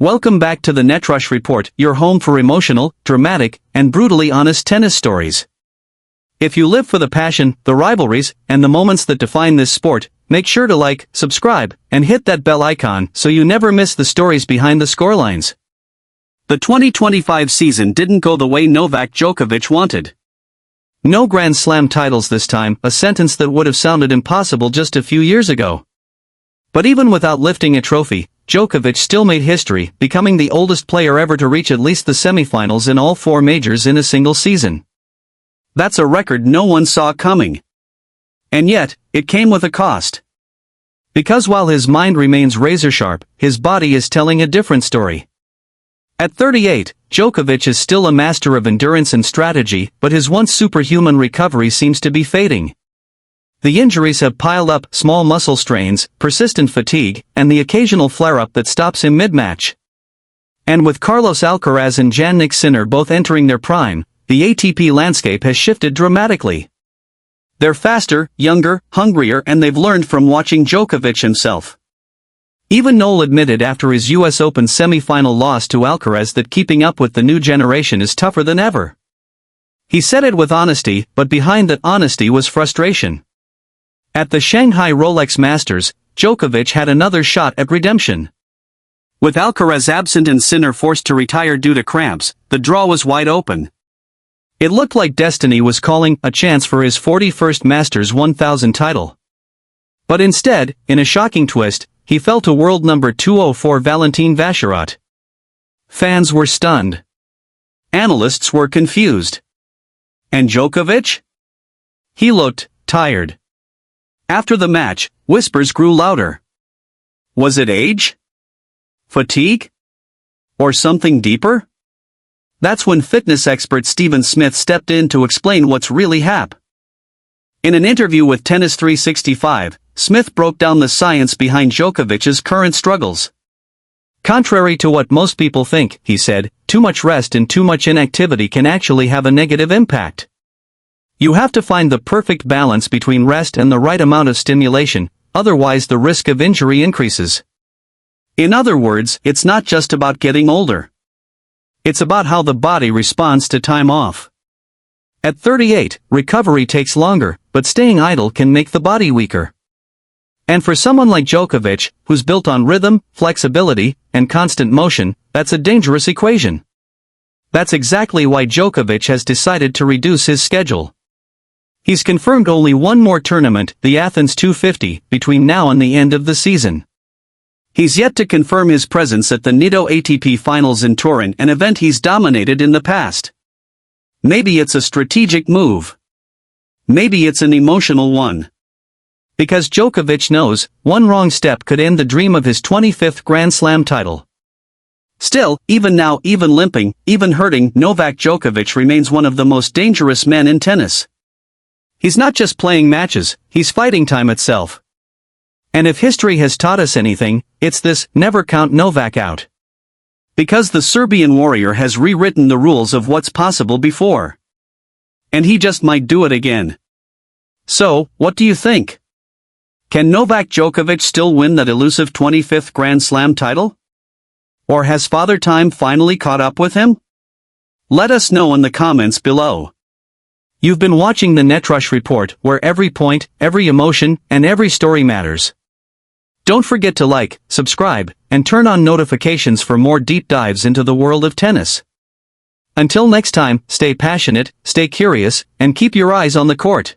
Welcome back to the Netrush Report, your home for emotional, dramatic, and brutally honest tennis stories. If you live for the passion, the rivalries, and the moments that define this sport, make sure to like, subscribe, and hit that bell icon so you never miss the stories behind the scorelines. The 2025 season didn't go the way Novak Djokovic wanted. No Grand Slam titles this time, a sentence that would have sounded impossible just a few years ago. But even without lifting a trophy, Djokovic still made history, becoming the oldest player ever to reach at least the semifinals in all four majors in a single season. That's a record no one saw coming. And yet, it came with a cost. Because while his mind remains razor-sharp, his body is telling a different story. At 38, Djokovic is still a master of endurance and strategy, but his once superhuman recovery seems to be fading. The injuries have piled up, small muscle strains, persistent fatigue, and the occasional flare-up that stops him mid-match. And with Carlos Alcaraz and Jannik Sinner both entering their prime, the ATP landscape has shifted dramatically. They're faster, younger, hungrier, and they've learned from watching Djokovic himself. Even Noel admitted after his US Open semi-final loss to Alcaraz that keeping up with the new generation is tougher than ever. He said it with honesty, but behind that honesty was frustration. At the Shanghai Rolex Masters, Djokovic had another shot at redemption. With Alcaraz absent and Sinner forced to retire due to cramps, the draw was wide open. It looked like destiny was calling a chance for his 41st Masters 1000 title. But instead, in a shocking twist, he fell to world number 204 Valentin Vacherot. Fans were stunned. Analysts were confused. And Djokovic? He looked tired. After the match, whispers grew louder. Was it age? Fatigue? Or something deeper? That's when fitness expert Stephen Smith stepped in to explain what's really happening. In an interview with Tennis 365, Smith broke down the science behind Djokovic's current struggles. Contrary to what most people think, he said, too much rest and too much inactivity can actually have a negative impact. You have to find the perfect balance between rest and the right amount of stimulation, otherwise the risk of injury increases. In other words, it's not just about getting older. It's about how the body responds to time off. At 38, recovery takes longer, but staying idle can make the body weaker. And for someone like Djokovic, who's built on rhythm, flexibility, and constant motion, that's a dangerous equation. That's exactly why Djokovic has decided to reduce his schedule. He's confirmed only one more tournament, the Athens 250, between now and the end of the season. He's yet to confirm his presence at the Nitto ATP Finals in Turin, an event he's dominated in the past. Maybe it's a strategic move. Maybe it's an emotional one. Because Djokovic knows, one wrong step could end the dream of his 25th Grand Slam title. Still, even now, even limping, even hurting, Novak Djokovic remains one of the most dangerous men in tennis. He's not just playing matches, he's fighting time itself. And if history has taught us anything, it's this: never count Novak out. Because the Serbian warrior has rewritten the rules of what's possible before. And he just might do it again. So, what do you think? Can Novak Djokovic still win that elusive 25th Grand Slam title? Or has Father Time finally caught up with him? Let us know in the comments below. You've been watching the Netrush Report, where every point, every emotion, and every story matters. Don't forget to like, subscribe, and turn on notifications for more deep dives into the world of tennis. Until next time, stay passionate, stay curious, and keep your eyes on the court.